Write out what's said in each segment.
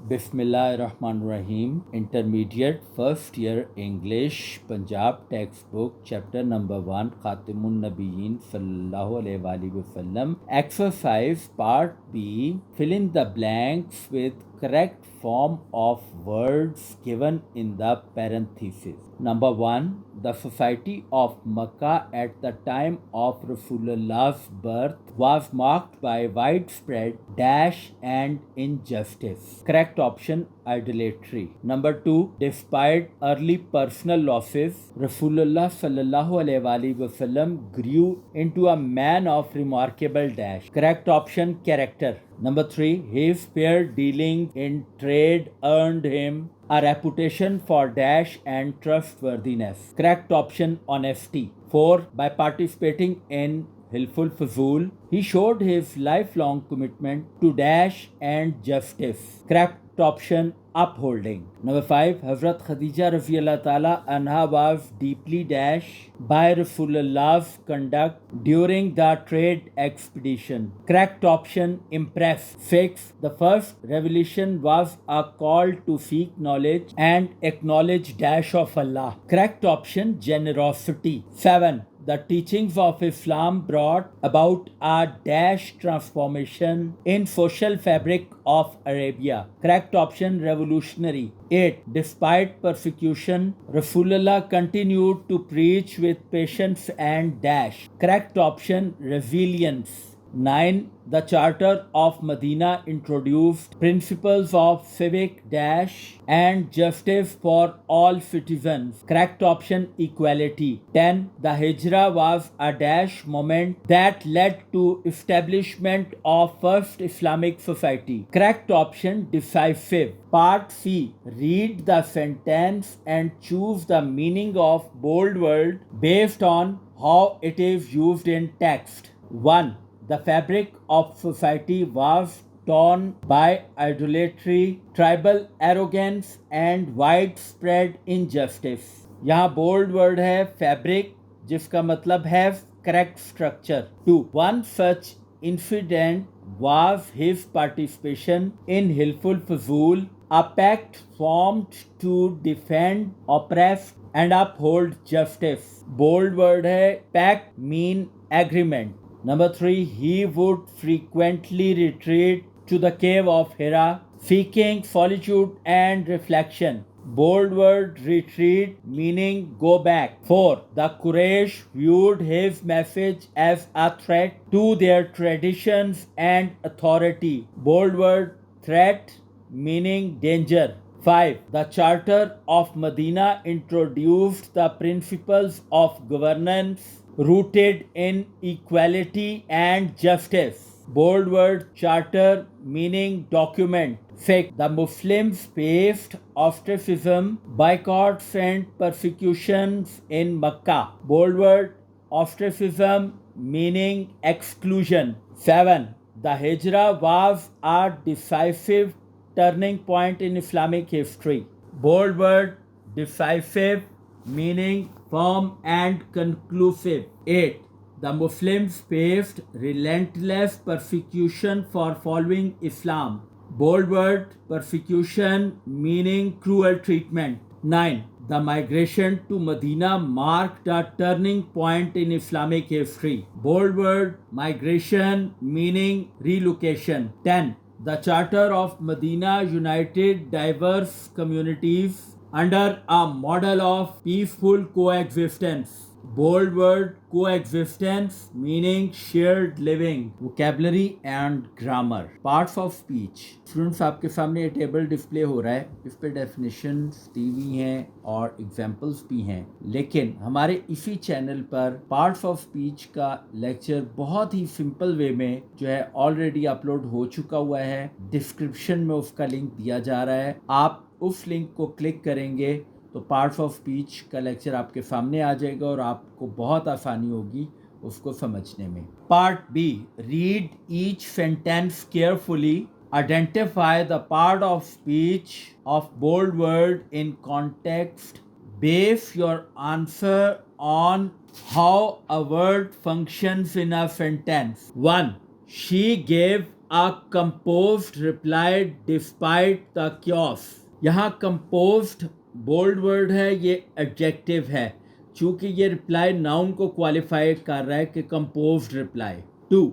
Bismillahirrahmanirrahim. Intermediate first year English Punjab textbook chapter number 1 Khatimun Nabiyyin sallallahu alaihi wasallam. Exercise part B. Fill in the blanks with correct form of words given in the parenthesis. Number 1. The society of Makkah at the time of Rasulullah's birth was marked by widespread dash and injustice. Correct option, idolatry. Number 2. Despite early personal losses, Rasulullah sallallahu alaihi wasallam grew into a man of remarkable dash. Correct option, character. Number 3. His fair dealing in trade earned him a reputation for dash and trustworthiness. Correct option, honesty. 4. By participating in Hilful Fuzul, he showed his lifelong commitment to dash and justice. Correct option, upholding. Number 5. Hazrat Khadija Raziallahu Ta'ala Anha was deeply dashed by Rasulullah's conduct during the trade expedition. Correct option, impressed. 6. The first revelation was a call to seek knowledge and acknowledge dash of Allah. Correct option, generosity. 7. The teachings of Islam brought about a dash transformation in social fabric of Arabia. Correct option, revolutionary. 8. Despite persecution, Rasulullah continued to preach with patience and dash. Correct option, resilience. 9. The Charter of Medina introduced principles of civic dash and justice for all citizens. Correct option, equality. 10. The Hijrah was a dash moment that led to establishment of first Islamic society. Correct option, decisive. Part C. Read the sentence and choose the meaning of bold word based on how it is used in text. 1. The fabric of society was torn by idolatry, tribal arrogance and widespread injustice. यहाँ bold word है fabric, जिसका मतलब है correct structure. 2. One such incident was his participation in Hilful Fuzul, a pact formed to defend, oppress and uphold justice. Bold word है pact mean agreement. Number 3. He would frequently retreat to the cave of Hira, seeking solitude and reflection. Bold word, retreat, meaning go back. 4. The Quraysh viewed his message as a threat to their traditions and authority. Bold word, threat, meaning danger. 5. The Charter of Medina introduced the principles of governance rooted in equality and justice. Bold word, charter, meaning document. 6. The Muslims faced ostracism, boycotts and persecutions in Mecca. Bold word, ostracism, meaning exclusion. 7. The Hijrah was a decisive turning point in Islamic history. Bold word, decisive, meaning firm and conclusive. 8. The Muslims faced relentless persecution for following Islam. Bold word, persecution, meaning cruel treatment. 9. The migration to Medina marked a turning point in Islamic history. Bold word, migration, meaning relocation. 10. The Charter of Medina united diverse communities under a model of peaceful coexistence. Bold word, coexistence, meaning shared living. Vocabulary and grammar. Parts of speech. Students, आपके सामने ये table display हो रहा है. इस पे definitions दी हुई हैं और एग्जाम्पल्स भी हैं. लेकिन हमारे इसी चैनल पर पार्ट्स ऑफ स्पीच का लेक्चर बहुत ही सिंपल वे में जो है ऑलरेडी अपलोड हो चुका हुआ है. डिस्क्रिप्शन में उसका लिंक दिया जा रहा है. आप उस लिंक को क्लिक करेंगे तो पार्ट्स ऑफ स्पीच का लेक्चर आपके सामने आ जाएगा और आपको बहुत आसानी होगी उसको समझने में. Part B. Read each sentence carefully. Identify the part of speech of bold word in context. Base your answer on how a word functions in a sentence. 1. She gave a composed reply despite the chaos. यहाँ composed bold word है, ये adjective है, चूंकि ये reply noun को qualify कर रहा है कि composed reply. 2.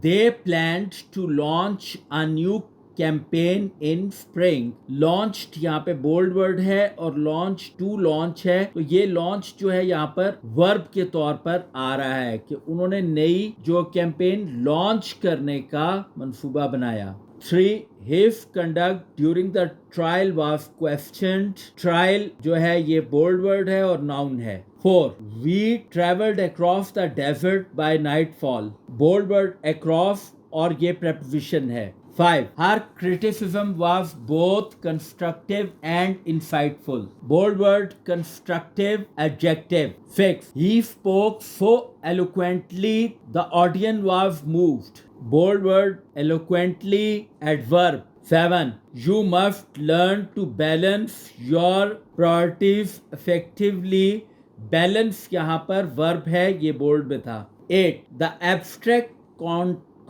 They planned to launch a new campaign in spring. Launched यहाँ पे बोल्ड वर्ड है और लॉन्च टू लॉन्च है, तो ये लॉन्च जो है यहाँ पर वर्ब के तौर पर आ रहा है कि उन्होंने नई जो कैंपेन लॉन्च करने का मंसूबा बनाया. 3. His conduct during the trial was questioned. Trial जो है ये बोल्ड वर्ड है और नाउन है. 4. We traveled across the desert by nightfall. Bold word across और ये preposition है. 5. Her criticism was both constructive and insightful. Bold word constructive adjective. 6. He spoke so eloquently the audience was moved. Bold word eloquently adverb. 7. You must learn to balance your priorities effectively. Balance यहाँ पर verb है, ये bold में था. 8. The abstract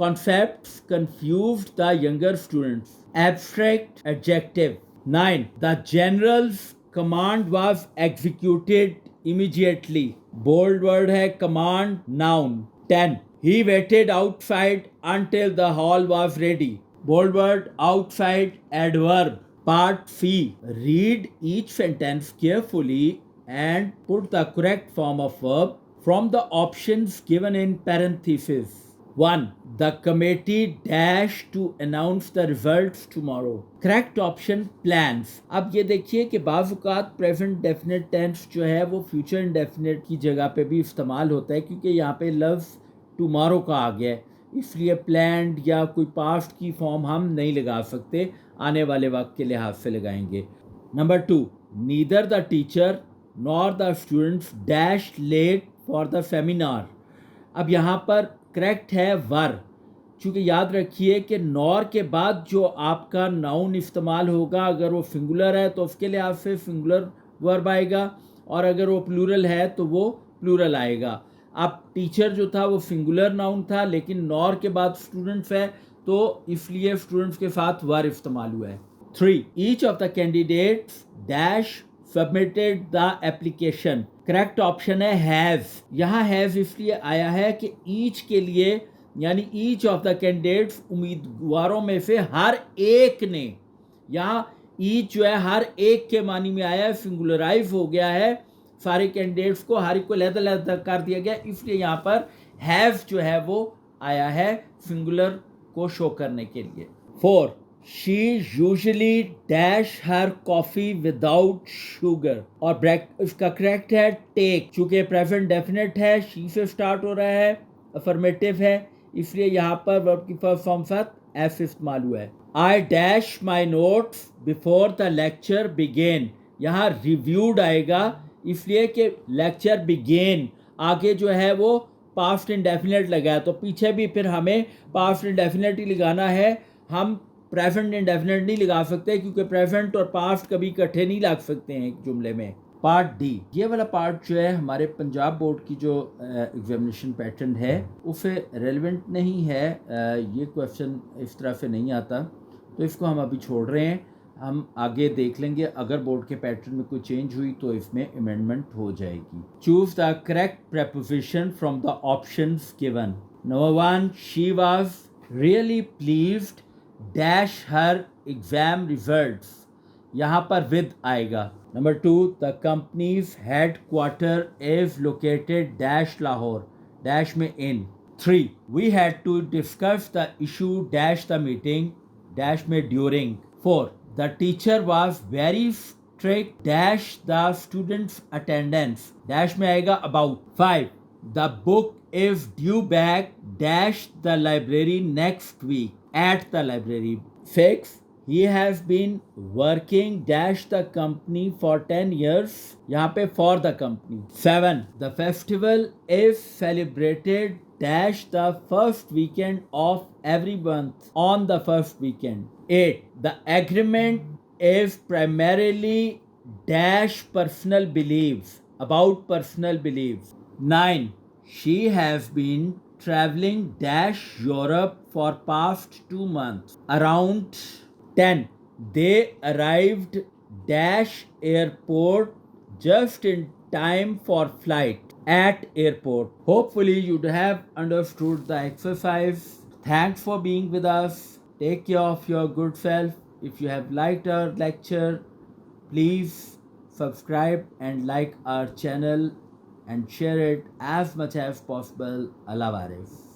concepts confused the younger students. Abstract adjective. 9. The general's command was executed immediately. Bold word है command noun. 10. He waited outside until the hall was ready. Bold word outside adverb. Part C. Read each sentence carefully and put the correct form of verb from the options given in parentheses. 1. The committee dash to announce the results tomorrow. Correct option plans. अब ये देखिए कि बाज़ औक़ात present definite tense जो है वो future indefinite की जगह पे भी इस्तेमाल होता है, क्योंकि यहाँ पे लफ्ज़ टुमारो का आ गया है, इसलिए प्लान्ड या कोई पास्ट की फॉर्म हम नहीं लगा सकते, आने वाले वक्त के लिहाज से लगाएंगे. Number 2. Neither the teacher nor the students dash late for the seminar. अब यहाँ पर करेक्ट है वर, चूँकि याद रखिए कि नॉर के बाद जो आपका नाउन इस्तेमाल होगा, अगर वो सिंगुलर है तो उसके लिहाज से सिंगुलर वर्ब आएगा, और अगर वो प्लूरल है तो वो प्लूरल आएगा. अब टीचर जो था वो सिंगुलर नाउन था, लेकिन नॉर के बाद स्टूडेंट्स है तो इसलिए स्टूडेंट्स के साथ वर इस्तेमाल हुआ है. 3. Each of the candidates dash submitted the application. Correct option है हैव. यहाँ हैव इसलिए आया है कि ईच के लिए, यानी ईच ऑफ द कैंडिडेट्स, उम्मीदवारों में से हर एक ने, यहाँ ईच जो है हर एक के मानी में आया है, सिंगुलराइज हो गया है, सारे कैंडिडेट्स को हर एक को अलग-अलग कर दिया गया, इसलिए यहाँ पर हैव जो है वो आया है सिंगुलर को शो करने के लिए. 4. She usually dash her coffee without sugar. और इसका करेक्ट है टेक, चूँकि प्रेजेंट डेफिनेट है, she से स्टार्ट हो रहा है, अफर्मेटिव है, इसलिए यहाँ पर वर्ब की फर्स्ट फॉर्म साथ एस इस्तेमाल हुआ है. I dash my notes before the lecture began. यहाँ रिव्यूड आएगा, इसलिए कि लेक्चर बिगेन आगे जो है वो पास्ट इंडेफिनेट लगा है, तो पीछे भी फिर हमें पास्ट इंडेफिनेट ही लगाना है, हम प्रेजेंट इंडेफिनेट नहीं लगा सकते, क्योंकि प्रेजेंट और पास्ट कभी इकट्ठे नहीं लग सकते हैं एक जुमले में. पार्ट डी, ये वाला पार्ट जो है हमारे पंजाब बोर्ड की जो एग्जामिनेशन पैटर्न है उसे रेलेवेंट नहीं है, ये क्वेश्चन इस तरह से नहीं आता, तो इसको हम अभी छोड़ रहे हैं, हम आगे देख लेंगे, अगर बोर्ड के पैटर्न में कोई चेंज हुई तो इसमें अमेंडमेंट हो जाएगी. Choose the correct preposition from the options given. Number 1, she was really pleased dash her exam results. यहाँ पर विद आएगा. नंबर 2, the company's headquarters is located dash Lahore, dash में in. 3, we had to discuss the issue dash the meeting, dash में during. 4, the teacher was very strict dash the students' attendance, dash में आएगा about. 5, the book is due back dash the library next week, at the library. 6, he has been working dash the company for 10 years, यहाँ पे for the company. 7, the festival is celebrated dash the first weekend of every month on the first weekend. 8, the agreement is primarily dash personal beliefs, about personal beliefs. 9, she has been traveling dash Europe for past 2 months. Around 10, they arrived dash airport just in time for flight at airport. Hopefully you'd have understood the exercise. Thanks for being with us. Take care of your good self. If you have liked our lecture, please subscribe and like our channel and share it as much as possible. Allah Barif.